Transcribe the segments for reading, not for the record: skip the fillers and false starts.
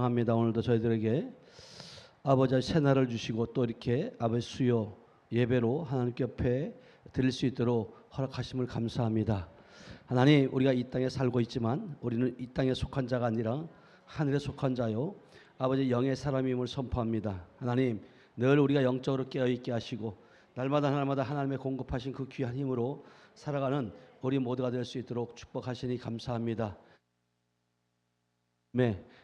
감사합니다. 오늘도 저희들에게 아버지의 새날을 주시고 또 이렇게 아버지 수요 예배로 하나님께 옆에 드릴 수 있도록 허락하심을 감사합니다. 하나님, 우리가 이 땅에 살고 있지만 우리는 이 땅에 속한 자가 아니라 하늘에 속한 자요 아버지 영의 사람임을 선포합니다. 하나님, 늘 우리가 영적으로 깨어있게 하시고 날마다 하나님의 공급하신 그 귀한 힘으로 살아가는 우리 모두가 될 수 있도록 축복하시니 감사합니다.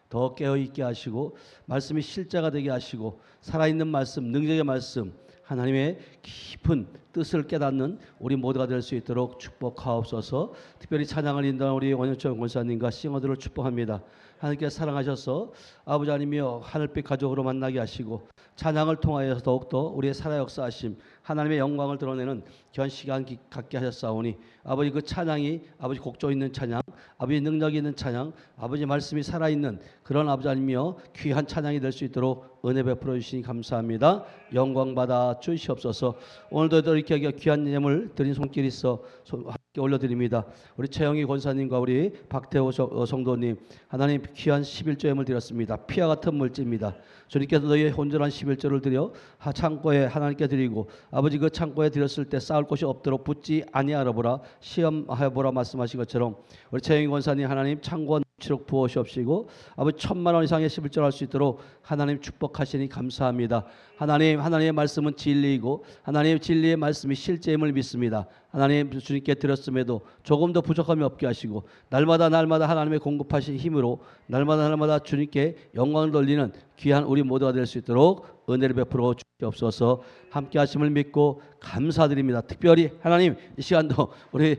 더 깨어있게 하시고 말씀이 실제가 되게 하시고 살아있는 말씀, 능력의 말씀, 하나님의 깊은 뜻을 깨닫는 우리 모두가 될 수 있도록 축복하옵소서. 특별히 찬양을 인도하는 우리 원영철 권사님과 싱어들을 축복합니다. 하나님께 사랑하셔서 아버지 하나님이여 하늘빛 가족으로 만나게 하시고 찬양을 통하여서 더욱더 우리의 살아 역사하심 하나님의 영광을 드러내는 귀한 시간 갖게 하셨사오니 아버지 그 찬양이 아버지 곡조 있는 찬양, 아버지 능력이 있는 찬양, 아버지 말씀이 살아있는 그런 아버지 하나님이여 귀한 찬양이 될 수 있도록 은혜 베풀어 주시니 감사합니다. 영광 받아 주시옵소서. 오늘도 이렇게 귀한 예물 드린 손길이 있어 함께 올려드립니다. 우리 최영희 권사님과 우리 박태호 성도님 하나님 귀한 11조 예물 드렸습니다. 피와 같은 물질입니다. 주님께서 너희의 온전한 11조를 드려 창고에 하나님께 드리고 아버지 그 창고에 드렸을 때 쌓을 곳이 없도록 붙지 아니하라 보라 시험하여 보라 말씀하신 것처럼 우리 최영희 권사님 하나님 창고와 넘치도록 부어주옵시고 아버지 1,000만 원 이상의 11조를 할 수 있도록 하나님 축복하시니 감사합니다. 하나님의 말씀은 진리이고 하나님의 진리의 말씀이 실제임을 믿습니다. 하나님 주님께 드렸음에도 조금 더 부족함이 없게 하시고 날마다 하나님의 공급하신 힘으로 날마다 주님께 영광을 돌리는 귀한 우리 모두가 될 수 있도록 은혜를 베풀어 주시옵소서. 함께 하심을 믿고 감사드립니다. 특별히 하나님 이 시간도 우리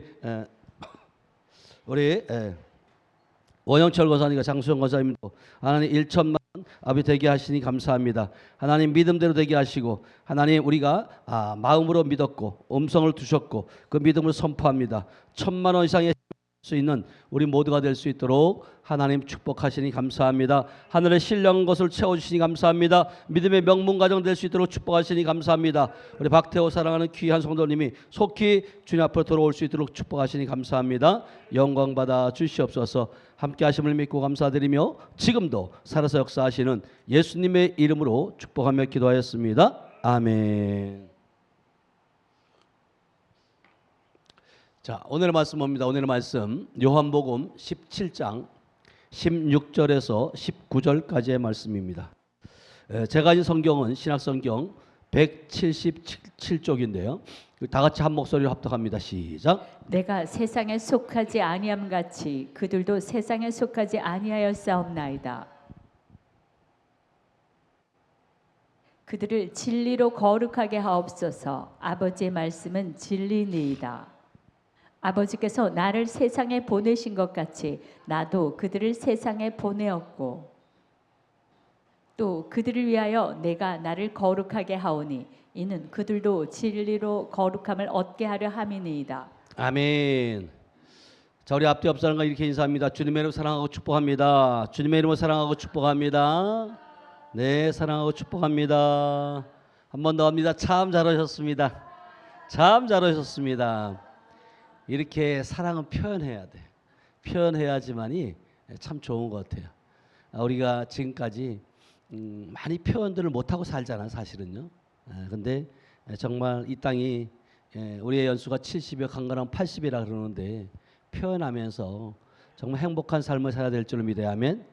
원영철 권사님과 장수영 권사님도 하나님 1,000만 아버지 되게 하시니 감사합니다. 하나님 믿음대로 되게 하시고 하나님 우리가 마음으로 믿었고 음성을 두셨고 그 믿음을 선포합니다. 1,000만 원 이상의 수 있는 우리 모두가 될 수 있도록 하나님 축복하시니 감사합니다. 하늘의 신령한 것을 채워주시니 감사합니다. 믿음의 명문 가정 될 수 있도록 축복하시니 감사합니다. 우리 박태호 사랑하는 귀한 성도님이 속히 주님 앞으로 돌아올 수 있도록 축복하시니 감사합니다. 영광 받아 주시옵소서. 함께 하심을 믿고 감사드리며 지금도 살아서 역사하시는 예수님의 이름으로 축복하며 기도하였습니다. 아멘. 자, 오늘의 말씀 봅니다. 오늘의 말씀 요한복음 17장 16절에서 19절까지의 말씀입니다. 제가 가진 성경은 신약성경 177쪽인데요. 다 같이 한 목소리로 합독합니다. 시작. 내가 세상에 속하지 아니함 같이 그들도 세상에 속하지 아니하였사옵나이다. 그들을 진리로 거룩하게 하옵소서. 아버지의 말씀은 진리니이다. 아버지께서 나를 세상에 보내신 것 같이 나도 그들을 세상에 보내었고 또 그들을 위하여 내가 나를 거룩하게 하오니 이는 그들도 진리로 거룩함을 얻게 하려 함이니이다. 아멘. 자, 우리 앞뒤 옆 사람과 이렇게 인사합니다. 주님의 이름으로 사랑하고 축복합니다. 주님의 이름으로 사랑하고 축복합니다. 네, 사랑하고 축복합니다. 한 번 더 합니다. 참 잘하셨습니다. 참 잘하셨습니다. 이렇게 사랑은 표현해야 돼. 표현해야지만이 참 좋은 것 같아요. 우리가 지금까지 많이 표현들을 못하고 살잖아 사실은요. 근데 정말 이 땅이 우리의 연수가 70여 강건한 80이라 그러는데 표현하면서 정말 행복한 삶을 살아야 될 줄 믿어야 하면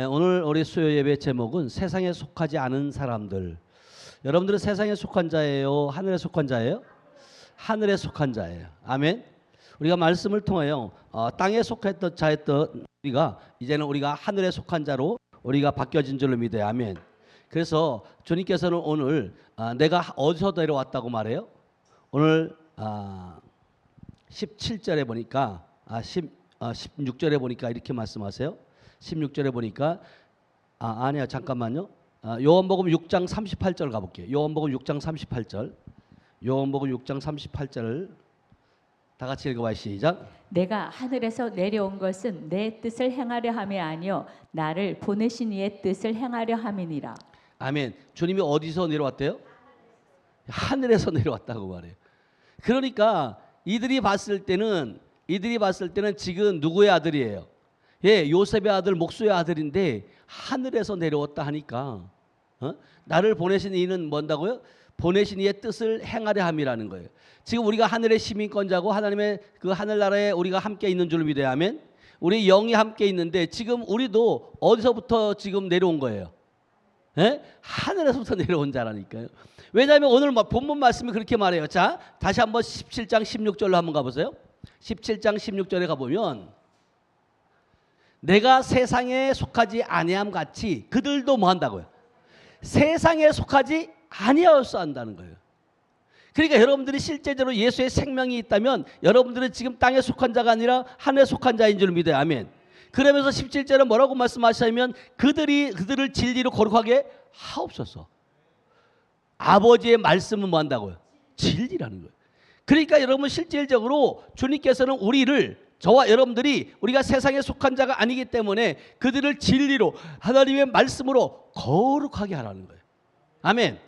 오늘 우리 수요 예배 제목은 세상에 속하지 않은 사람들. 여러분들은 세상에 속한 자예요? 하늘에 속한 자예요? 하늘에 속한 자예요. 아멘. 우리가 말씀을 통하여 땅에 속했던 자였던 우리가 이제는 우리가 하늘에 속한 자로 우리가 바뀌어진 줄로 믿어야 아멘. 그래서 주님께서는 오늘 내가 어디서 내려왔다고 말해요? 오늘 17절에 보니까 16절에 보니까 이렇게 말씀하세요. 16절에 보니까 아니야 잠깐만요. 요한복음 6장 38절 가볼게요. 요한복음 6장 38절. 요한복음 6장 38절을 다 같이 읽어봐요. 시작. 내가 하늘에서 내려온 것은 내 뜻을 행하려 함이 아니요 나를 보내신 이의 뜻을 행하려 함이니라. 아멘. 주님이 어디서 내려왔대요? 하늘에서 내려왔다고 말해요. 그러니까 이들이 봤을 때는 지금 누구의 아들이에요? 예, 요셉의 아들 목수의 아들인데 하늘에서 내려왔다 하니까 나를 보내신 이는 뭔다고요? 보내신 이의 뜻을 행하려 함이라는 거예요. 지금 우리가 하늘의 시민권자고 하나님의 그 하늘나라에 우리가 함께 있는 줄 믿어야 하면 우리 영이 함께 있는데 지금 우리도 어디서부터 지금 내려온 거예요? 예? 하늘에서부터 내려온 자라니까요. 왜냐하면 오늘 본문 말씀이 그렇게 말해요. 자, 다시 한번 17장 16절로 한번 가보세요. 17장 16절에 가보면 내가 세상에 속하지 아니함 같이 그들도 뭐 한다고요? 세상에 속하지 아니하여서 한다는 거예요. 그러니까 여러분들이 실제적으로 예수의 생명이 있다면 여러분들은 지금 땅에 속한 자가 아니라 하늘에 속한 자인 줄 믿어요. 아멘. 그러면서 17절에 뭐라고 말씀하시냐면 그들을 진리로 거룩하게 하옵소서. 아버지의 말씀은 뭐 한다고요? 진리라는 거예요. 그러니까 여러분 실질적으로 주님께서는 우리를 저와 여러분들이 우리가 세상에 속한 자가 아니기 때문에 그들을 진리로 하나님의 말씀으로 거룩하게 하라는 거예요. 아멘.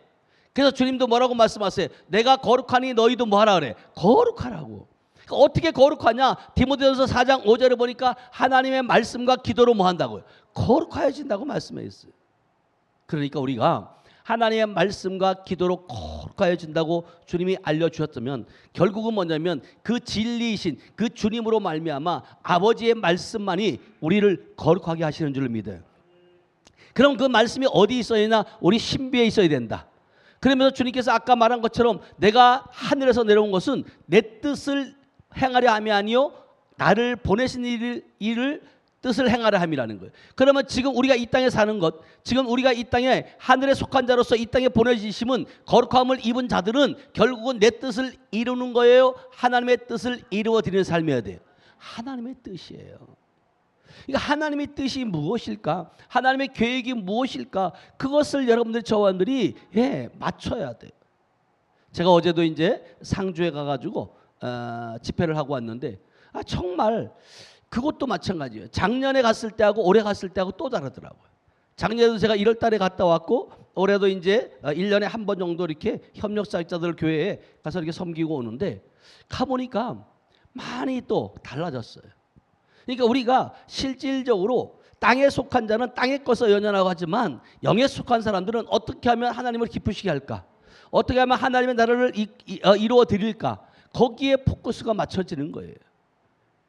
그래서 주님도 뭐라고 말씀하세요? 내가 거룩하니 너희도 뭐 하라 그래? 거룩하라고. 그러니까 어떻게 거룩하냐? 디모데전서 4장 5절에 보니까 하나님의 말씀과 기도로 뭐 한다고요? 거룩하여진다고 말씀해 있어요. 그러니까 우리가 하나님의 말씀과 기도로 거룩하여진다고 주님이 알려주셨다면 결국은 뭐냐면 그 진리이신 그 주님으로 말미암아 아버지의 말씀만이 우리를 거룩하게 하시는 줄 믿어요. 그럼 그 말씀이 어디 있어야 되나? 우리 신비에 있어야 된다. 그러면서 주님께서 아까 말한 것처럼 내가 하늘에서 내려온 것은 내 뜻을 행하려 함이 아니요 나를 보내신 일을 뜻을 행하려 함이라는 거예요. 그러면 지금 우리가 이 땅에 사는 것, 지금 우리가 이 땅에 하늘에 속한 자로서 이 땅에 보내주심은 거룩함을 입은 자들은 결국은 내 뜻을 이루는 거예요? 하나님의 뜻을 이루어 드리는 삶이어야 돼요. 하나님의 뜻이에요. 그러니까 하나님의 뜻이 무엇일까? 하나님의 계획이 무엇일까? 그것을 여러분들 저와들이 맞춰야 돼요. 제가 어제도 이제 상주에 가가지고 집회를 하고 왔는데 정말 그것도 마찬가지예요. 작년에 갔을 때하고 올해 갔을 때하고 또 다르더라고요. 작년에도 제가 1월 달에 갔다 왔고 올해도 이제 1년에 한 번 정도 이렇게 협력사역자들 교회에 가서 이렇게 섬기고 오는데 가보니까 많이 또 달라졌어요. 그러니까 우리가 실질적으로 땅에 속한 자는 땅의 것을 연연하고 하지만 영에 속한 사람들은 어떻게 하면 하나님을 기쁘시게 할까? 어떻게 하면 하나님의 나라를 이루어 드릴까? 거기에 포커스가 맞춰지는 거예요.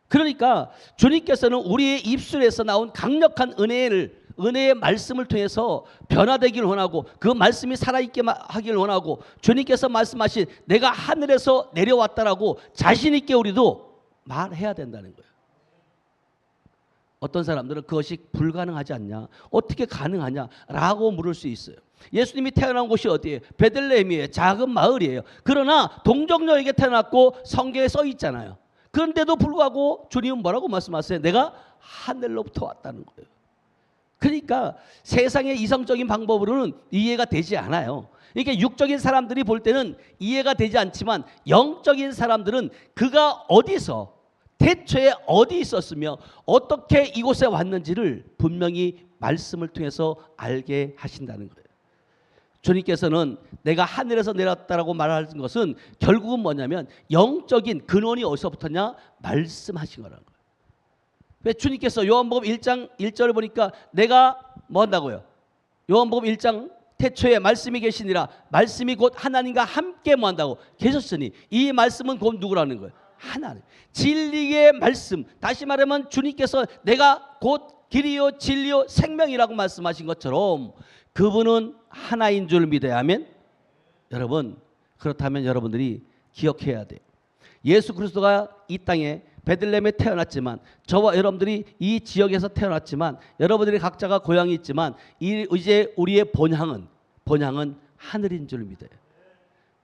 그러니까 주님께서는 우리의 입술에서 나온 강력한 은혜의 말씀을 통해서 변화되기를 원하고 그 말씀이 살아있게 하기를 원하고 주님께서 말씀하신 내가 하늘에서 내려왔다라고 자신 있게 우리도 말해야 된다는 거예요. 어떤 사람들은 그것이 불가능하지 않냐? 어떻게 가능하냐라고 물을 수 있어요. 예수님이 태어난 곳이 어디예요? 베들레헴이에요. 작은 마을이에요. 그러나 동정녀에게 태어났고 성경에 써 있잖아요. 그런데도 불구하고 주님은 뭐라고 말씀하세요? 내가 하늘로부터 왔다는 거예요. 그러니까 세상의 이성적인 방법으로는 이해가 되지 않아요. 그러니까 육적인 사람들이 볼 때는 이해가 되지 않지만 영적인 사람들은 그가 어디서 대초에 어디 있었으며 어떻게 이곳에 왔는지를 분명히 말씀을 통해서 알게 하신다는 거예요. 주님께서는 내가 하늘에서 내렸다라고 말하는 것은 결국은 뭐냐면 영적인 근원이 어디서 붙었냐? 말씀하신 거라는 거예요. 왜 주님께서 요한복음 1장 1절을 보니까 내가 뭐 한다고요? 요한복음 1장 태초에 말씀이 계시니라 말씀이 곧 하나님과 함께 뭐 한다고 계셨으니 이 말씀은 곧 누구라는 거예요? 하나님. 진리의 말씀. 다시 말하면 주님께서 내가 곧 길이요 진리요 생명이라고 말씀하신 것처럼 그분은 하나인 줄 믿어야 하면 여러분 그렇다면 여러분들이 기억해야 돼요. 예수 그리스도가 이 땅에 베들레헴에 태어났지만 저와 여러분들이 이 지역에서 태어났지만 여러분들이 각자가 고향이 있지만 이제 우리의 본향은 하늘인 줄 믿어요.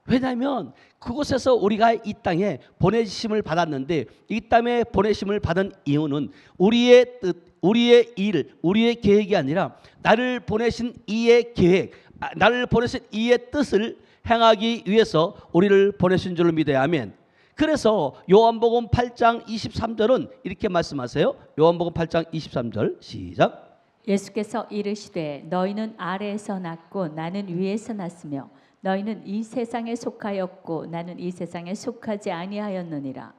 왜냐하면 그곳에서 우리가 이 땅에 보내심을 받았는데 이 땅에 보내심을 받은 이유는 우리의 뜻, 우리의 일, 우리의 계획이 아니라 나를 보내신 이의 계획, 나를 보내신 이의 뜻을 행하기 위해서 우리를 보내신 줄 믿어야 아멘. 그래서 요한복음 8장 23절은 이렇게 말씀하세요. 요한복음 8장 23절 시작. 예수께서 이르시되 너희는 아래에서 났고 나는 위에서 났으며 너희는 이 세상에 속하였고 나는 이 세상에 속하지 아니하였느니라.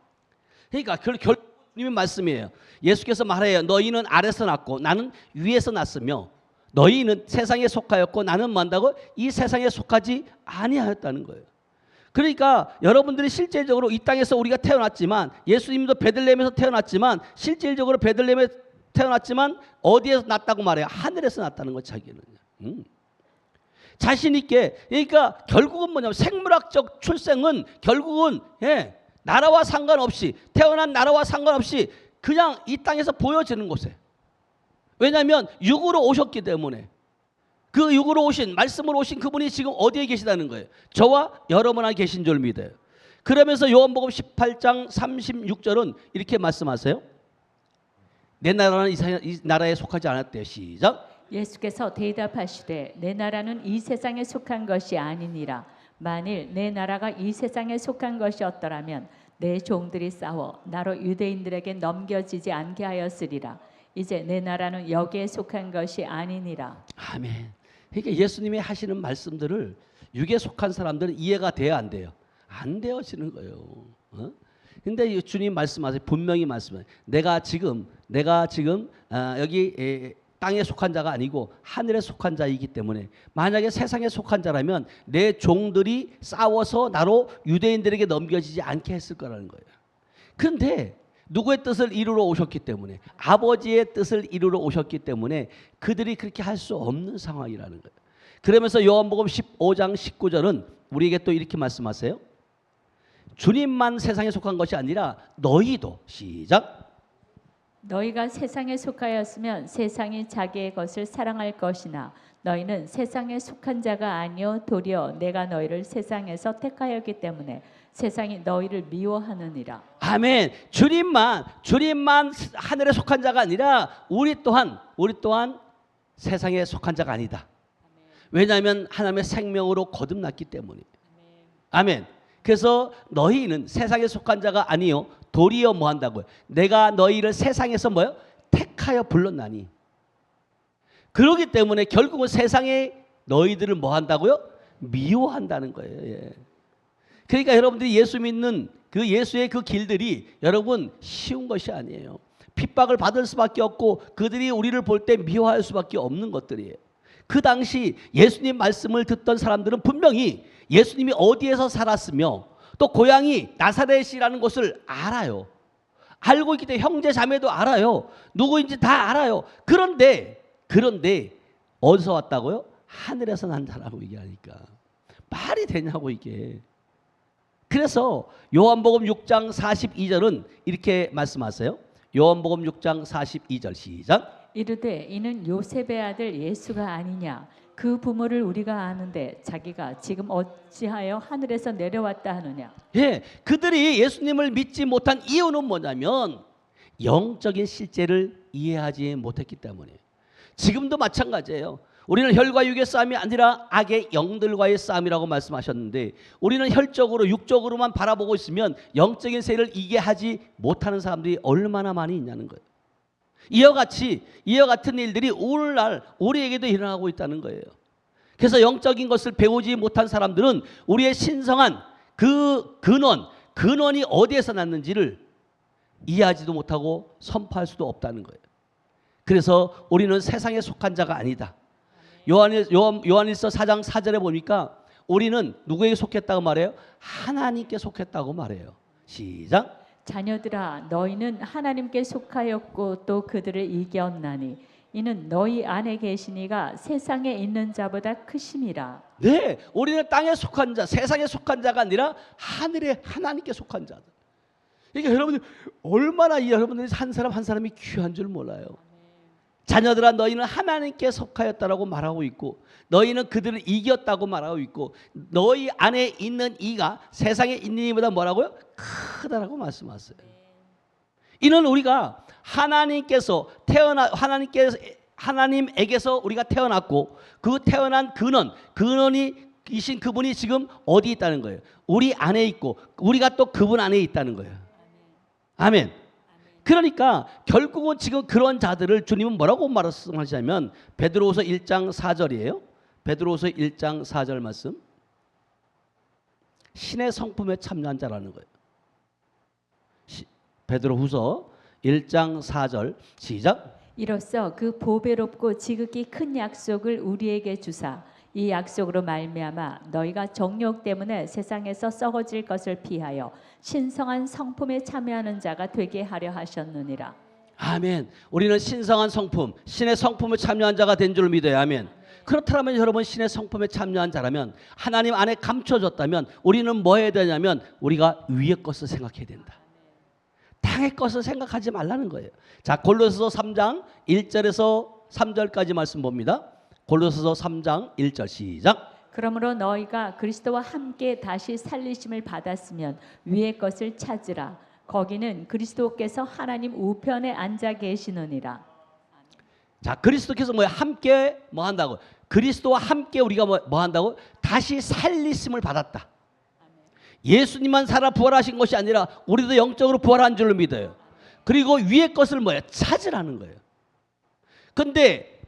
그러니까 결국 주님의 말씀이에요. 예수께서 말해요. 너희는 아래서 났고 나는 위에서 났으며 너희는 세상에 속하였고 나는 뭐한다고? 이 세상에 속하지 아니하였다는 거예요. 그러니까 여러분들이 실제적으로 이 땅에서 우리가 태어났지만 예수님도 베들레헴에서 태어났지만 실질적으로 베들레헴에 태어났지만 어디에서 났다고 말해요? 하늘에서 났다는 거 자기는. 자신 있게. 그러니까 결국은 뭐냐면 생물학적 출생은 결국은 나라와 상관없이 태어난 나라와 상관없이 그냥 이 땅에서 보여지는 곳에. 왜냐하면 육으로 오셨기 때문에 그 육으로 오신 말씀으로 오신 그분이 지금 어디에 계시다는 거예요. 저와 여러분 안에 계신 줄 믿어요. 그러면서 요한복음 18장 36절은 이렇게 말씀하세요. 내 나라는 이 나라에 속하지 않았대요. 시작. 예수께서 대답하시되 내 나라는 이 세상에 속한 것이 아니니라. 만일 내 나라가 이 세상에 속한 것이었더라면 내 종들이 싸워 나로 유대인들에게 넘겨지지 않게 하였으리라. 이제 내 나라는 여기에 속한 것이 아니니라. 아멘. 그러니까 예수님이 하시는 말씀들을 육에 속한 사람들은 이해가 돼야 안 돼요? 안 되어지는 거예요. 근데 주님 말씀하세요. 분명히 말씀해요. 내가 지금 여기 땅에 속한 자가 아니고 하늘에 속한 자이기 때문에 만약에 세상에 속한 자라면 내 종들이 싸워서 나로 유대인들에게 넘겨지지 않게 했을 거라는 거예요. 그런데 누구의 뜻을 이루러 오셨기 때문에 아버지의 뜻을 이루러 오셨기 때문에 그들이 그렇게 할 수 없는 상황이라는 거예요. 그러면서 요한복음 15장 19절은 우리에게 또 이렇게 말씀하세요. 주님만 세상에 속한 것이 아니라 너희도 시작. 너희가 세상에 속하였으면 세상이 자기의 것을 사랑할 것이나 너희는 세상에 속한 자가 아니요 도리어 내가 너희를 세상에서 택하였기 때문에 세상이 너희를 미워하느니라. 아멘. 주님만 하늘에 속한 자가 아니라 우리 또한 세상에 속한 자가 아니다. 왜냐하면 하나님의 생명으로 거듭났기 때문에. 아멘. 그래서 너희는 세상에 속한 자가 아니요 도리어 뭐 한다고요? 내가 너희를 세상에서 뭐요? 택하여 불렀나니. 그렇기 때문에 결국은 세상에 너희들을 뭐 한다고요? 미워한다는 거예요. 그러니까 여러분들이 예수 믿는 그 예수의 그 길들이 여러분 쉬운 것이 아니에요. 핍박을 받을 수밖에 없고 그들이 우리를 볼 때 미워할 수밖에 없는 것들이에요. 그 당시 예수님 말씀을 듣던 사람들은 분명히 예수님이 어디에서 살았으며 또 고향이 나사렛이라는 것을 알아요. 알고 있기 때문에 형제 자매도 알아요. 누구인지 다 알아요. 그런데 어디서 왔다고요? 하늘에서 난 자라고 얘기하니까 말이 되냐고 이게. 그래서 요한복음 6장 42절은 이렇게 말씀하세요. 요한복음 6장 42절 시작. 이르되 이는 요셉의 아들 예수가 아니냐. 그 부모를 우리가 아는데 자기가 지금 어찌하여 하늘에서 내려왔다 하느냐. 그들이 예수님을 믿지 못한 이유는 뭐냐면 영적인 실제를 이해하지 못했기 때문에. 지금도 마찬가지예요. 우리는 혈과 육의 싸움이 아니라 악의 영들과의 싸움이라고 말씀하셨는데 우리는 혈적으로 육적으로만 바라보고 있으면 영적인 세를 이해하지 못하는 사람들이 얼마나 많이 있냐는 거예요. 이와 같은 일들이 오늘날 우리에게도 일어나고 있다는 거예요. 그래서 영적인 것을 배우지 못한 사람들은 우리의 신성한 그 근원이 어디에서 났는지를 이해하지도 못하고 선포할 수도 없다는 거예요. 그래서 우리는 세상에 속한 자가 아니다. 요한일서 4장 4절에 보니까 우리는 누구에게 속했다고 말해요? 하나님께 속했다고 말해요. 시작. 자녀들아 너희는 하나님께 속하였고 또 그들을 이겼나니 이는 너희 안에 계신 이가 세상에 있는 자보다 크심이라. 네, 우리는 땅에 속한 자, 세상에 속한 자가 아니라 하늘에 하나님께 속한 자들. 그러니까 여러분들 얼마나 여러분들이 한 사람 한 사람이 귀한 줄 몰라요. 자녀들아 너희는 하나님께 속하였다라고 말하고 있고 너희는 그들을 이겼다고 말하고 있고 너희 안에 있는 이가 세상에 있는 이보다 뭐라고요? 크다라고 말씀하세요. 이는 우리가 하나님에게서 우리가 태어났고 그 태어난 근원이신 그분이 지금 어디 있다는 거예요? 우리 안에 있고 우리가 또 그분 안에 있다는 거예요. 아멘. 그러니까 결국은 지금 그런 자들을 주님은 뭐라고 말씀하시냐면 베드로후서 1장 4절이에요. 베드로후서 1장 4절 말씀. 신의 성품에 참여한 자라는 거예요. 베드로후서 1장 4절 시작. 이로써 그 보배롭고 지극히 큰 약속을 우리에게 주사 이 약속으로 말미암아 너희가 정욕 때문에 세상에서 썩어질 것을 피하여 신성한 성품에 참여하는 자가 되게 하려 하셨느니라. 아멘. 우리는 신성한 성품, 신의 성품을 참여한 자가 된 줄 믿어요. 아멘. 그렇다면 여러분 신의 성품에 참여한 자라면 하나님 안에 감춰졌다면 우리는 뭐 해야 되냐면 우리가 위의 것을 생각해야 된다. 땅의 것을 생각하지 말라는 거예요. 자, 골로새서 3장 1절에서 3절까지 말씀 봅니다. 골로새서 3장 1절 시작. 그러므로 너희가 그리스도와 함께 다시 살리심을 받았으면 위의 것을 찾으라. 거기는 그리스도께서 하나님 우편에 앉아 계시느니라. 자, 그리스도께서 뭐야? 함께 뭐 한다고? 그리스도와 함께 우리가 뭐 한다고? 다시 살리심을 받았다. 예수님만 살아 부활하신 것이 아니라 우리도 영적으로 부활한 줄로 믿어요. 그리고 위의 것을 뭐야? 찾으라는 거예요. 근데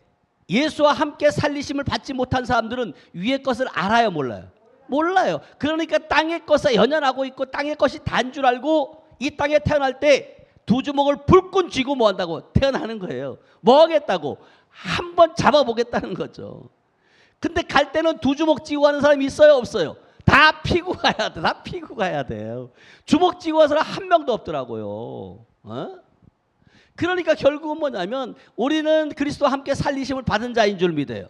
예수와 함께 살리심을 받지 못한 사람들은 위의 것을 알아요, 몰라요? 몰라요. 그러니까 땅의 것에 연연하고 있고 땅의 것이 단 줄 알고 이 땅에 태어날 때 두 주먹을 불끈 쥐고 뭐 한다고? 태어나는 거예요. 뭐 하겠다고? 한번 잡아보겠다는 거죠. 근데 갈 때는 두 주먹 쥐고 가는 사람이 있어요, 없어요? 다 피고 가야 돼. 다 피고 가야 돼요. 주먹 쥐고 가서 한 명도 없더라고요. 그러니까 결국은 뭐냐면 우리는 그리스도와 함께 살리심을 받은 자인 줄 믿어요.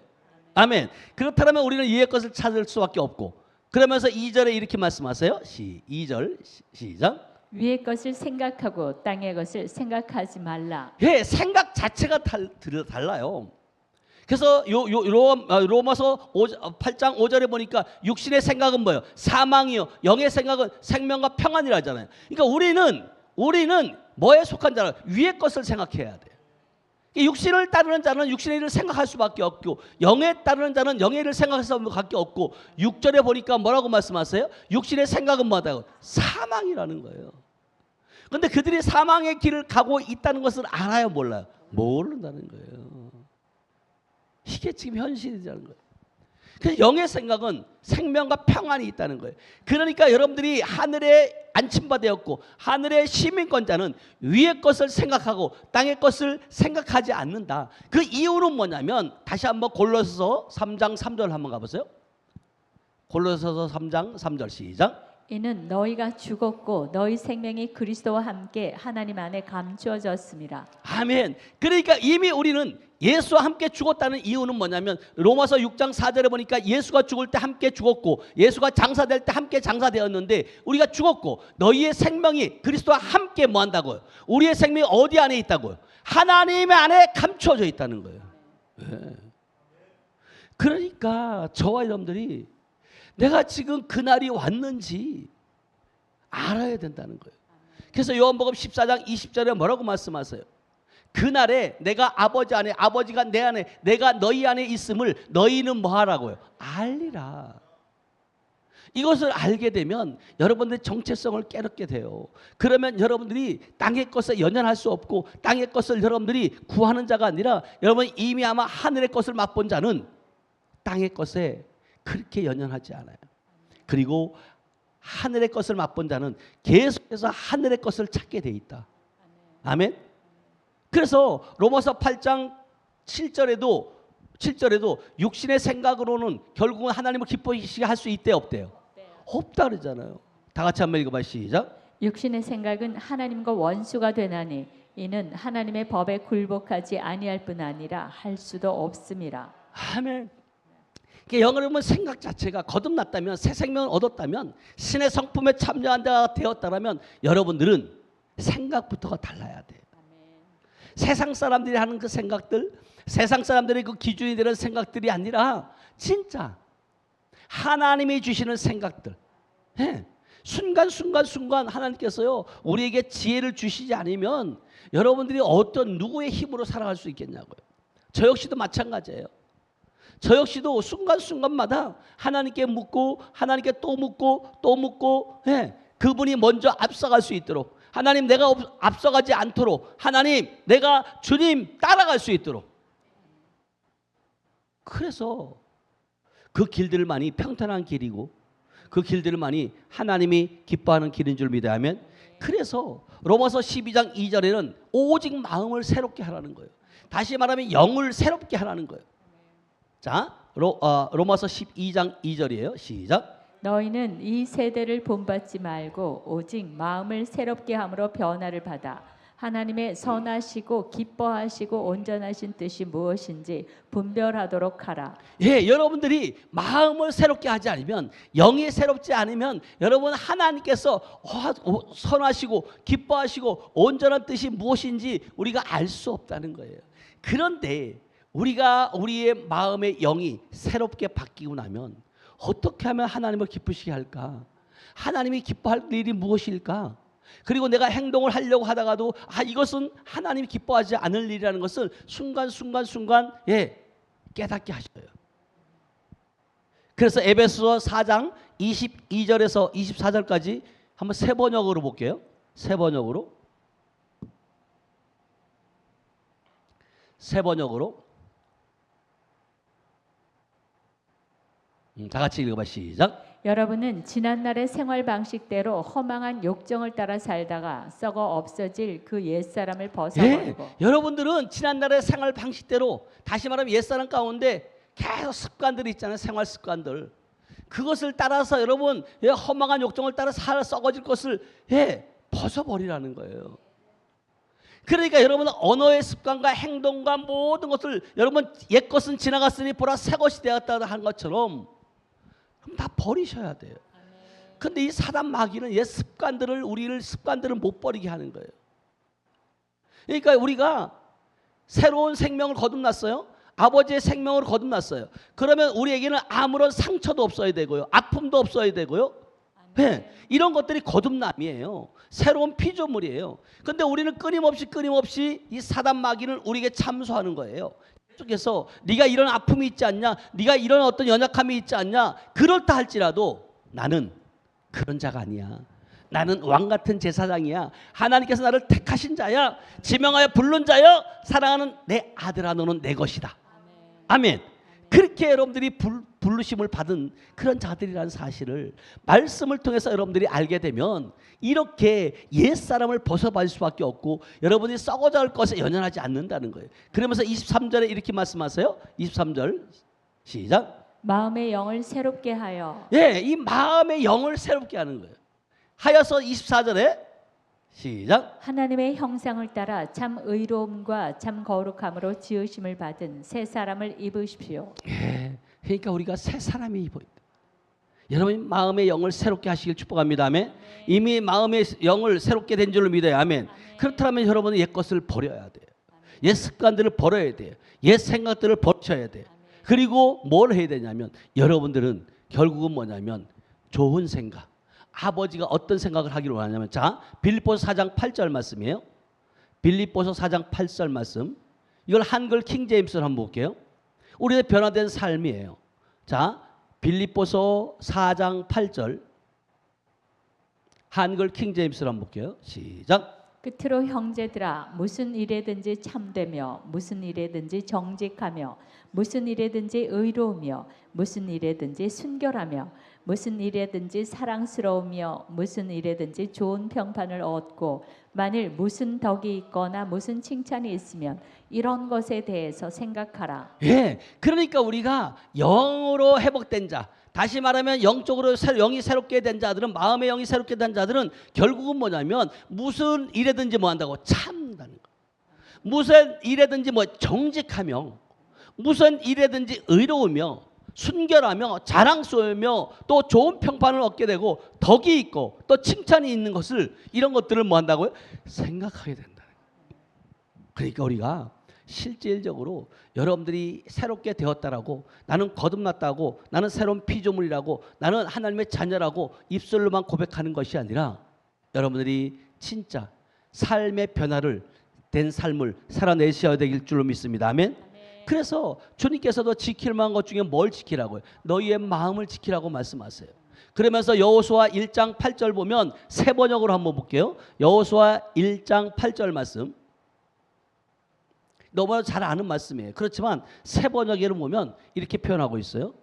아멘. 그렇다면 우리는 이의 것을 찾을 수밖에 없고 그러면서 2절에 이렇게 말씀하세요. 2절 시작. 위의 것을 생각하고 땅의 것을 생각하지 말라. 예, 생각 자체가 달라요. 그래서 로마서 8장 5절에 보니까 육신의 생각은 뭐예요? 사망이요. 영의 생각은 생명과 평안이라 하잖아요. 그러니까 우리는 뭐에 속한 자라? 위의 것을 생각해야 돼요. 육신을 따르는 자는 육신의 일을 생각할 수밖에 없고 영에 따르는 자는 영의 일을 생각할 수밖에 없고 6절에 보니까 뭐라고 말씀하세요? 육신의 생각은 뭐다고? 사망이라는 거예요. 그런데 그들이 사망의 길을 가고 있다는 것을 알아요, 몰라요? 모른다는 거예요. 이게 지금 현실이라는 거예요. 그래서 영의 생각은 생명과 평안이 있다는 거예요. 그러니까 여러분들이 하늘에 안침받았고 하늘의 시민권자는 위의 것을 생각하고 땅의 것을 생각하지 않는다. 그 이유는 뭐냐면 다시 한번 골로새서 3장 3절 한번 가보세요. 골로새서 3장 3절 시작. 이는 너희가 죽었고 너희 생명이 그리스도와 함께 하나님 안에 감추어졌습니다. 아멘. 그러니까 이미 우리는 예수와 함께 죽었다는 이유는 뭐냐면 로마서 6장 4절에 보니까 예수가 죽을 때 함께 죽었고 예수가 장사될 때 함께 장사되었는데 우리가 죽었고 너희의 생명이 그리스도와 함께 뭐 한다고요? 우리의 생명이 어디 안에 있다고요? 하나님의 안에 감춰져 있다는 거예요. 네. 그러니까 저와 여러분들이 내가 지금 그날이 왔는지 알아야 된다는 거예요. 그래서 요한복음 14장 20절에 뭐라고 말씀하세요? 그날에 내가 아버지 안에 아버지가 내 안에 내가 너희 안에 있음을 너희는 뭐 하라고요? 알리라. 이것을 알게 되면 여러분들의 정체성을 깨닫게 돼요. 그러면 여러분들이 땅의 것에 연연할 수 없고 땅의 것을 여러분들이 구하는 자가 아니라 여러분 이미 아마 하늘의 것을 맛본 자는 땅의 것에 그렇게 연연하지 않아요. 그리고 하늘의 것을 맛본 자는 계속해서 하늘의 것을 찾게 돼 있다. 아멘. 그래서 로마서 8장 7절에도 육신의 생각으로는 결국은 하나님을 기뻐하시게 할 수 있대 없대요? 없다 그러잖아요. 다 같이 한번 읽어봐 시작. 육신의 생각은 하나님과 원수가 되나니 이는 하나님의 법에 굴복하지 아니할 뿐 아니라 할 수도 없음이라. 아멘. 여러분 생각 자체가 거듭났다면 새 생명을 얻었다면 신의 성품에 참여한 자가 되었다면 여러분들은 생각부터가 달라야 돼요. 세상 사람들이 하는 그 생각들, 세상 사람들의 그 기준이 되는 생각들이 아니라 진짜 하나님이 주시는 생각들. 순간 하나님께서요 우리에게 지혜를 주시지 않으면 여러분들이 어떤 누구의 힘으로 살아갈 수 있겠냐고요. 저 역시도 마찬가지예요. 저 역시도 순간마다 하나님께 묻고 하나님께 또 묻고 그분이 먼저 앞서갈 수 있도록 하나님 내가 앞서가지 않도록 하나님 내가 주님 따라갈 수 있도록 그래서 그 길들만이 평탄한 길이고 그 길들만이 하나님이 기뻐하는 길인 줄 믿어야 하면 그래서 로마서 12장 2절에는 오직 마음을 새롭게 하라는 거예요. 다시 말하면 영을 새롭게 하라는 거예요. 자, 로마서 12장 2절이에요. 시작. 너희는 이 세대를 본받지 말고 오직 마음을 새롭게 함으로 변화를 받아 하나님의 선하시고 기뻐하시고 온전하신 뜻이 무엇인지 분별하도록 하라. 예, 여러분들이 마음을 새롭게 하지 않으면, 영이 새롭지 않으면 여러분 하나님께서 선하시고 기뻐하시고 온전한 뜻이 무엇인지 우리가 알 수 없다는 거예요. 그런데 우리가 우리의 마음의 영이 새롭게 바뀌고 나면 어떻게 하면 하나님을 기쁘시게 할까? 하나님이 기뻐할 일이 무엇일까? 그리고 내가 행동을 하려고 하다가도 이것은 하나님이 기뻐하지 않을 일이라는 것을 순간 깨닫게 하셔요. 그래서 에베소서 4장 22절에서 24절까지 한번 세 번역으로 볼게요. 세 번역으로 다 같이 읽어봐. 시작. 여러분은 지난날의 생활 방식대로 허망한 욕정을 따라 살다가 썩어 없어질 그 옛사람을 벗어버리고 여러분들은 지난날의 생활 방식대로, 다시 말하면 옛사람 가운데 계속 습관들이 있잖아요. 생활 습관들. 그것을 따라서 여러분 허망한 욕정을 따라 썩어질 것을 벗어버리라는 거예요. 그러니까 여러분은 언어의 습관과 행동과 모든 것을 여러분 옛것은 지나갔으니 보라 새것이 되었다 한 것처럼 그럼 다 버리셔야 돼요. 근데 이 사단 마귀는 옛 습관들을 습관들을 못 버리게 하는 거예요. 그러니까 우리가 새로운 생명을 거듭났어요. 아버지의 생명을 거듭났어요. 그러면 우리에게는 아무런 상처도 없어야 되고요. 아픔도 없어야 되고요. 네, 이런 것들이 거듭남이에요. 새로운 피조물이에요. 근데 우리는 끊임없이 이 사단 마귀는 우리에게 참소하는 거예요. 속에서 네가 이런 아픔이 있지 않냐, 네가 이런 어떤 연약함이 있지 않냐, 그렇다 할지라도 나는 그런 자가 아니야. 나는 왕같은 제사장이야. 하나님께서 나를 택하신 자야. 지명하여 부른 자여. 사랑하는 내 아들아, 너는 내 것이다. 아멘. 그렇게 여러분들이 부르심을 받은 그런 자들이라는 사실을 말씀을 통해서 여러분들이 알게 되면 이렇게 옛사람을 벗어버릴 수밖에 없고 여러분이 썩어질 것에 연연하지 않는다는 거예요. 그러면서 23절에 이렇게 말씀하세요. 23절 시작. 마음의 영을 새롭게 하여. 이 마음의 영을 새롭게 하는 거예요. 하여서 24절에 시작. 하나님의 형상을 따라 참 의로움과 참 거룩함으로 지으심을 받은 새 사람을 입으십시오. 그러니까 우리가 새 사람이 입어야 돼. 여러분 마음의 영을 새롭게 하시길 축복합니다. 아멘. 이미 마음의 영을 새롭게 된 줄로 믿어요. 아멘. 그렇다면 여러분은 옛 것을 버려야 돼요. 옛 습관들을 버려야 돼요. 옛 생각들을 버려야 돼요. 그리고 뭘 해야 되냐면 여러분들은 결국은 뭐냐면 좋은 생각, 아버지가 어떤 생각을 하기를 원하냐면, 자, 빌립보서 4장 8절 말씀이에요. 빌립보서 4장 8절 말씀. 이걸 한글 킹제임스로 한번 볼게요. 우리의 변화된 삶이에요. 자, 빌립보서 4장 8절 한글 킹제임스로 한번 볼게요. 시작. 끝으로 형제들아, 무슨 일에든지 참되며 무슨 일에든지 정직하며 무슨 일에든지 의로우며 무슨 일에든지 순결하며 무슨 일에든지 사랑스러우며 무슨 일에든지 좋은 평판을 얻고 만일 무슨 덕이 있거나 무슨 칭찬이 있으면 이런 것에 대해서 생각하라. 그러니까 우리가 영으로 회복된 자, 다시 말하면 영적으로 영이 새롭게 된 자들은, 마음의 영이 새롭게 된 자들은 결국은 뭐냐면 무슨 일에든지 뭐 한다고 참다는 거. 무슨 일에든지 뭐 정직하며 무슨 일에든지 의로우며 순결하며 자랑스러우며 또 좋은 평판을 얻게 되고 덕이 있고 또 칭찬이 있는 것을, 이런 것들을 뭐 한다고요? 생각하게 된다. 그러니까 우리가 실질적으로 여러분들이 새롭게 되었다라고, 나는 거듭났다고, 나는 새로운 피조물이라고, 나는 하나님의 자녀라고 입술로만 고백하는 것이 아니라 여러분들이 진짜 삶의 변화를 된 삶을 살아내셔야 될 줄로 믿습니다. 아멘. 그래서 주님께서도 지킬 만한 것 중에 뭘 지키라고요? 너희의 마음을 지키라고 말씀하세요. 그러면서 여호수아 1장 8절 보면 세 번역으로 한번 볼게요. 여호수아 1장 8절 말씀. 너무나 잘 아는 말씀이에요. 그렇지만 세 번역에를 보면 이렇게 표현하고 있어요.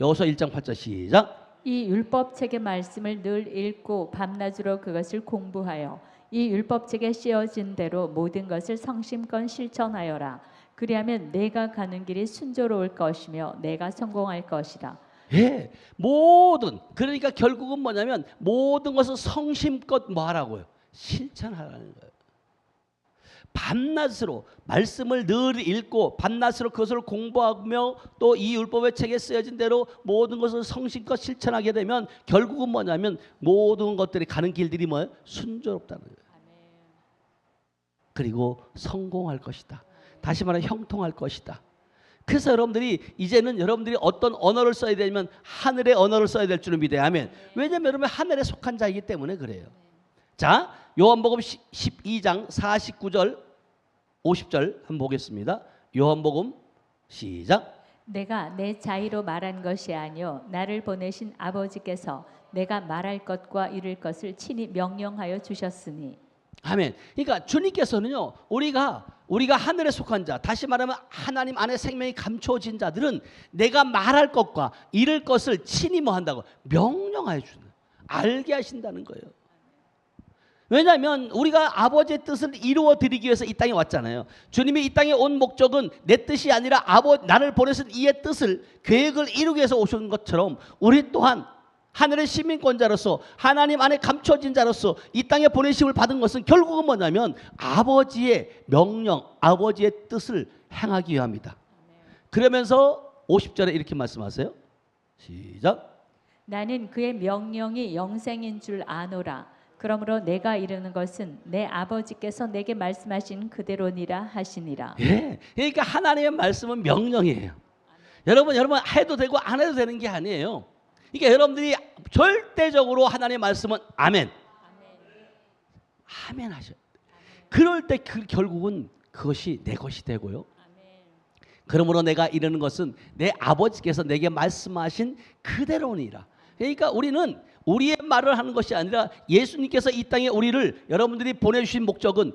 여호수아 1장 8절 시작. 이 율법책의 말씀을 늘 읽고 밤낮으로 그것을 공부하여 이 율법책에 씌어진 대로 모든 것을 성심껏 실천하여라. 그리하면 내가 가는 길이 순조로울 것이며 내가 성공할 것이라. 예, 모든 그러니까 결국은 뭐냐면 모든 것을 성심껏 뭐 하라고요? 실천하라는 거예요. 밤낮으로 말씀을 늘 읽고 밤낮으로 그것을 공부하며 또 이 율법의 책에 쓰여진 대로 모든 것을 성심껏 실천하게 되면 결국은 뭐냐면 모든 것들이 가는 길들이 뭐예요? 순조롭다는 거예요. 그리고 성공할 것이다. 다시 말해 형통할 것이다. 그래서 여러분들이 이제는 여러분들이 어떤 언어를 써야 되냐면 하늘의 언어를 써야 될 줄을 믿어야 하면, 왜냐하면 여러분 하늘에 속한 자이기 때문에 그래요. 자, 요한복음 12장 49절 50절 한번 보겠습니다. 요한복음 시작. 내가 내 자의로 말한 것이 아니요 나를 보내신 아버지께서 내가 말할 것과 이룰 것을 친히 명령하여 주셨으니. 아멘. 그러니까 주님께서는요, 우리가 하늘에 속한 자, 다시 말하면 하나님 안에 생명이 감춰진 자들은 내가 말할 것과 이룰 것을 친히 뭐 한다고? 명령하여 주는, 알게 하신다는 거예요. 왜냐하면 우리가 아버지의 뜻을 이루어 드리기 위해서 이 땅에 왔잖아요. 주님이 이 땅에 온 목적은 내 뜻이 아니라 나를 보내신 이의 뜻을, 계획을 이루기 위해서 오신 것처럼 우리 또한 하늘의 시민권자로서 하나님 안에 감춰진 자로서 이 땅에 보내심을 받은 것은 결국은 뭐냐면 아버지의 명령, 아버지의 뜻을 행하기 위함이다. 그러면서 50절에 이렇게 말씀하세요. 시작. 나는 그의 명령이 영생인 줄 아노라. 그러므로 내가 이르는 것은 내 아버지께서 내게 말씀하신 그대로니라 하시니라. 예, 그러니까 하나님의 말씀은 명령이에요. 여러분 해도 되고 안 해도 되는 게 아니에요. 그러니까 여러분들이 절대적으로 하나님의 말씀은 아멘, 아멘 하셔. 그럴 때 결국은 그것이 내 것이 되고요. 그러므로 내가 이르는 것은 내 아버지께서 내게 말씀하신 그대로니라. 그러니까 우리는 우리의 말을 하는 것이 아니라 예수님께서 이 땅에 우리를, 여러분들이 보내주신 목적은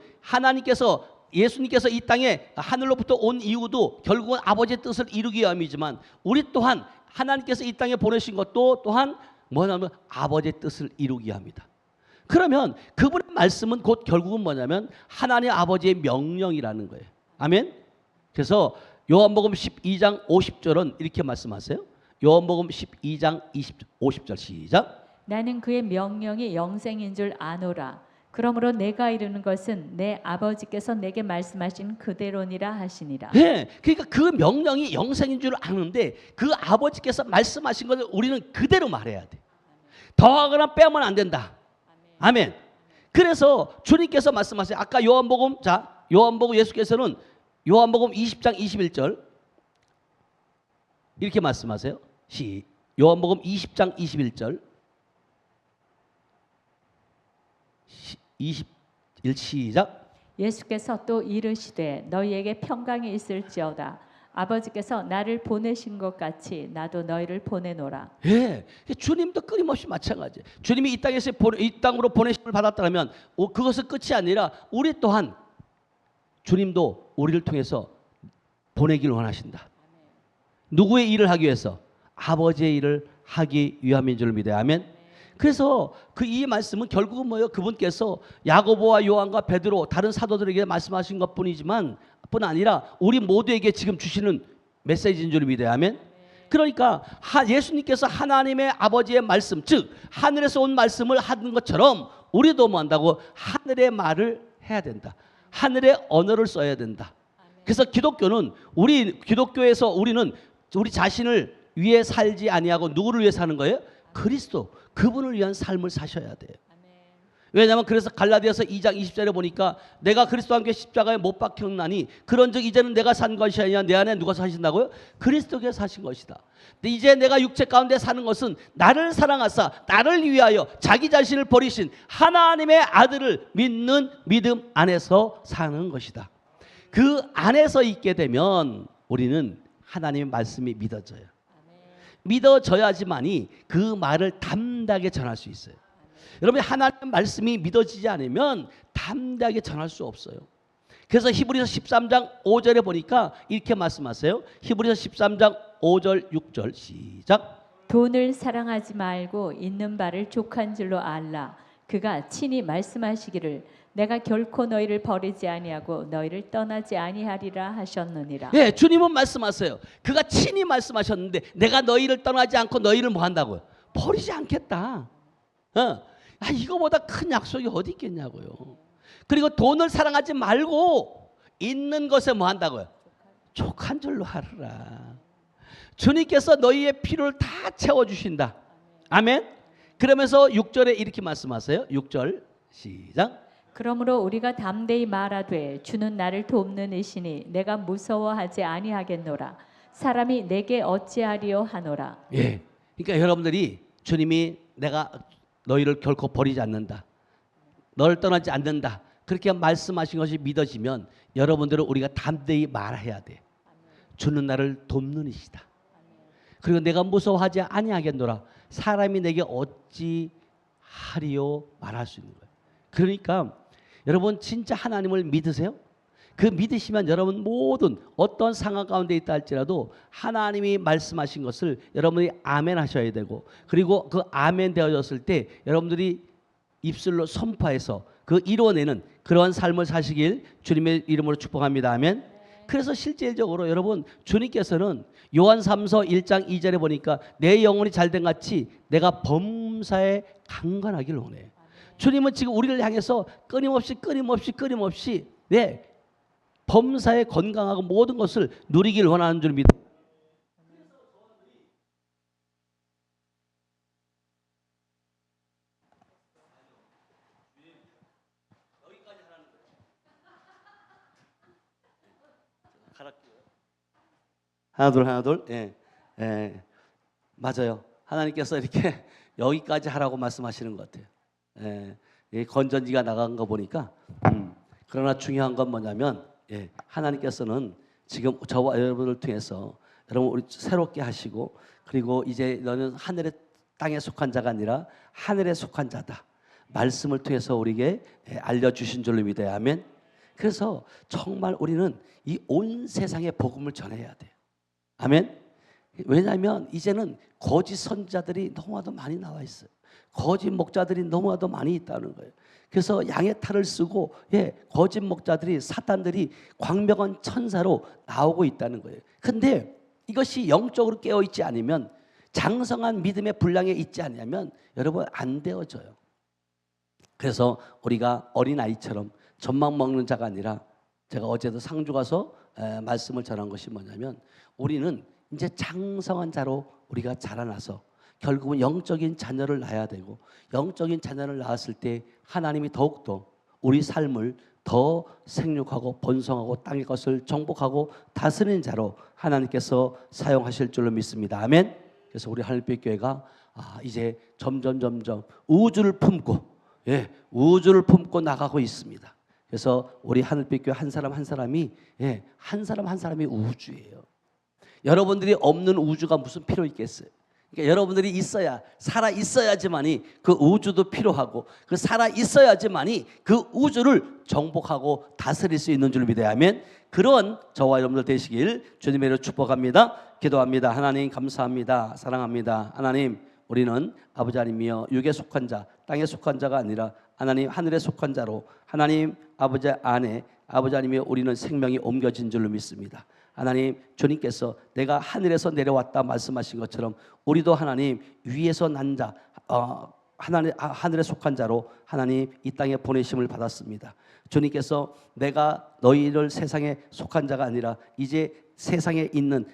예수님께서 이 땅에 하늘로부터 온 이유도 결국은 아버지의 뜻을 이루기 위함이지만 우리 또한 하나님께서 이 땅에 보내신 것도 또한 뭐냐면 아버지의 뜻을 이루기 위함이다. 그러면 그분의 말씀은 곧 결국은 뭐냐면 하나님 아버지의 명령이라는 거예요. 아멘. 그래서 요한복음 12장 50절은 이렇게 말씀하세요. 요한복음 12장 50절 시작. 나는 그의 명령이 영생인 줄 아노라. 그러므로 내가 이르는 것은 내 아버지께서 내게 말씀하신 그대로니라 하시니라. 네, 그러니까 그 명령이 영생인 줄 아는데 그 아버지께서 말씀하신 것을 우리는 그대로 말해야 돼. 더하거나 빼면 안 된다. 아멘. 그래서 주님께서 말씀하세요. 아까 요한복음 예수께서는 요한복음 20장 21절 이렇게 말씀하세요. 요한복음 20장 21절 21 시작. 예수께서 또 이르시되 너희에게 평강이 있을지어다. 아버지께서 나를 보내신 것 같이 나도 너희를 보내노라. 예, 주님도 끊임없이 마찬가지. 주님이 이 땅으로 보내심을 받았다면 그것은 끝이 아니라 우리 또한 주님도 우리를 통해서 보내기를 원하신다. 누구의 일을 하기 위해서? 아버지의 일을 하기 위함인 줄 믿어야. 아멘. 그래서 이 말씀은 결국은 뭐예요? 그분께서 야고보와 요한과 베드로 다른 사도들에게 말씀하신 것뿐 아니라 우리 모두에게 지금 주시는 메시지인 줄 믿어야. 아멘. 그러니까 예수님께서 하나님의 아버지의 말씀, 즉 하늘에서 온 말씀을 하는 것처럼 우리도 뭐 한다고? 하늘의 말을 해야 된다. 하늘의 언어를 써야 된다. 그래서 기독교에서 우리는 우리 자신을 위해 살지 아니하고 누구를 위해 사는 거예요? 그리스도, 그분을 위한 삶을 사셔야 돼요. 왜냐하면 그래서 갈라디아서 2장 20절에 보니까 내가 그리스도와 함께 십자가에 못 박혔나니 그런즉 이제는 내가 산 것이 아니라 내 안에 누가 사신다고요? 그리스도께서 사신 것이다. 근데 이제 내가 육체 가운데 사는 것은 나를 사랑하사 나를 위하여 자기 자신을 버리신 하나님의 아들을 믿는 믿음 안에서 사는 것이다. 그 안에서 있게 되면 우리는 하나님의 말씀이 믿어져요. 믿어져야지만이 그 말을 담대하게 전할 수 있어요. 여러분, 하나님의 말씀이 믿어지지 않으면 담대하게 전할 수 없어요. 그래서 히브리서 13장 5절에 보니까 이렇게 말씀하세요. 히브리서 13장 5절 6절 시작. 돈을 사랑하지 말고 있는 바를 족한 줄로 알라. 그가 친히 말씀하시기를 내가 결코 너희를 버리지 아니하고 너희를 떠나지 아니하리라 하셨느니라. 예, 주님은 말씀하세요. 그가 친히 말씀하셨는데 내가 너희를 떠나지 않고 너희를 뭐 한다고요? 버리지 않겠다. 이거보다 큰 약속이 어디 있겠냐고요. 그리고 돈을 사랑하지 말고 있는 것에 뭐 한다고요? 족한 줄로 하르라. 주님께서 너희의 필요를 다 채워주신다. 아멘. 그러면서 6절에 이렇게 말씀하세요. 6절 시작. 그러므로 우리가 담대히 말하되 주는 나를 돕는 이시니 내가 무서워하지 아니하겠노라. 사람이 내게 어찌하리요 하노라. 예. 그러니까 여러분들이 주님이 내가 너희를 결코 버리지 않는다. 너를 떠나지 않는다. 그렇게 말씀하신 것이 믿어지면 여러분들은 우리가 담대히 말해야 돼. 주는 나를 돕는 이시다. 그리고 내가 무서워하지 아니하겠노라. 사람이 내게 어찌 하리요 말할 수 있는 거예요. 그러니까 여러분 진짜 하나님을 믿으세요? 그 믿으시면 여러분 모든 어떤 상황 가운데 있다 할지라도 하나님이 말씀하신 것을 여러분이 아멘 하셔야 되고, 그리고 그 아멘 되어졌을 때 여러분들이 입술로 선포해서 그 이뤄내는 그러한 삶을 사시길 주님의 이름으로 축복합니다. 아멘. 그래서 실질적으로 여러분 주님께서는 요한 3서 1장 2절에 보니까 내 영혼이 잘된 같이 내가 범사에 강건하길 원해. 주님은 지금 우리를 향해서 끊임없이 네, 범사에 건강하고 모든 것을 누리길 원하는 줄 믿어. 하나 둘. 예. 맞아요. 하나님께서 이렇게 여기까지 하라고 말씀하시는 것 같아요. 이 건전지가 나간 거 보니까 그러나 중요한 건 뭐냐면 하나님께서는 지금 저와 여러분을 통해서 여러분 우리 새롭게 하시고, 그리고 이제 너는 하늘의 땅에 속한 자가 아니라 하늘에 속한 자다. 말씀을 통해서 우리에게 알려주신 줄로 믿어요. 아멘. 그래서 정말 우리는 이 온 세상에 복음을 전해야 돼요. 아멘. 왜냐하면 이제는 거짓 선지자들이 너무나도 많이 나와 있어요. 거짓 목자들이 너무나도 많이 있다는 거예요. 그래서 양의 탈을 쓰고 거짓 목자들이, 사탄들이 광명한 천사로 나오고 있다는 거예요. 근데 이것이 영적으로 깨어있지 않으면, 장성한 믿음의 분량에 있지 않으면 여러분 안 되어져요. 그래서 우리가 어린아이처럼 젖만 먹는 자가 아니라, 제가 어제도 상주 가서 말씀을 전한 것이 뭐냐면, 우리는 이제 장성한 자로 우리가 자라나서 결국은 영적인 자녀를 낳아야 되고, 영적인 자녀를 낳았을 때 하나님이 더욱더 우리 삶을 더 생육하고 번성하고 땅의 것을 정복하고 다스리는 자로 하나님께서 사용하실 줄로 믿습니다. 아멘. 그래서 우리 하늘빛 교회가 이제 점점 우주를 품고 나가고 있습니다. 그래서 우리 하늘빛 교회 한 사람 한 사람이 우주예요. 여러분들이 없는 우주가 무슨 필요 있겠어요? 그러니까 여러분들이 있어야, 살아 있어야지만이 그 우주도 필요하고, 그 살아 있어야지만이 그 우주를 정복하고 다스릴 수 있는 줄 믿어야 하면, 그런 저와 여러분들 되시길 주님의 이름으로 축복합니다. 기도합니다. 하나님 감사합니다. 사랑합니다. 하나님, 우리는 아버지 하나님이여 육에 속한 자, 땅에 속한 자가 아니라 하나님 하늘에 속한 자로 하나님 아버지 안에 아버지 하나님이여 우리는 생명이 옮겨진 줄로 믿습니다. 하나님, 주님께서 내가 하늘에서 내려왔다 말씀하신 것처럼 우리도 하나님 위에서 난 자, 하늘에 속한 자로 하나님 이 땅에 보내심을 받았습니다. 주님께서 내가 너희를 세상에 속한 자가 아니라 이제 세상에 있는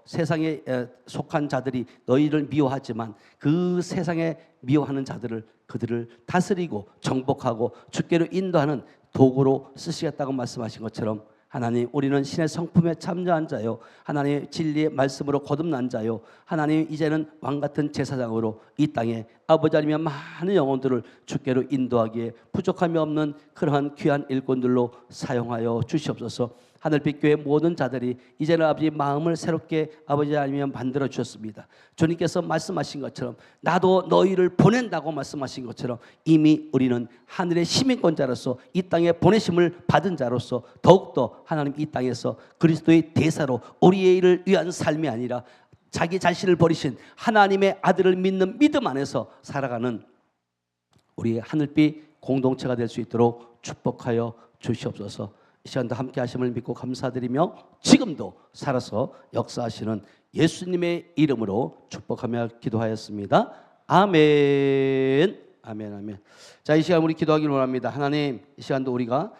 세상에 속한 자들이 너희를 미워하지만 그 세상에 미워하는 그들을 다스리고 정복하고 주께로 인도하는 도구로 쓰시겠다고 말씀하신 것처럼, 하나님 우리는 신의 성품에 참여한 자요, 하나님의 진리의 말씀으로 거듭난 자요, 하나님 이제는 왕같은 제사장으로 이 땅에 아버지 하나님의 많은 영혼들을 주께로 인도하기에 부족함이 없는 그러한 귀한 일꾼들로 사용하여 주시옵소서. 하늘빛 교회 모든 자들이 이제는 아버지 마음을 새롭게 아버지 하나님이 만들어 주셨습니다. 주님께서 말씀하신 것처럼 나도 너희를 보낸다고 말씀하신 것처럼 이미 우리는 하늘의 시민권자로서 이 땅에 보내심을 받은 자로서 더욱더 하나님 이 땅에서 그리스도의 대사로 우리의 일을 위한 삶이 아니라 자기 자신을 버리신 하나님의 아들을 믿는 믿음 안에서 살아가는 우리 하늘빛 공동체가 될 수 있도록 축복하여 주시옵소서. 이 시간도 함께 하심을 믿고 감사드리며 지금도 살아서 역사하시는 예수님의 이름으로 축복하며 기도하였습니다. 아멘. 아멘. 아멘. 자, 이 시간 우리 기도하기를 원합니다. 하나님, 이 시간도 우리가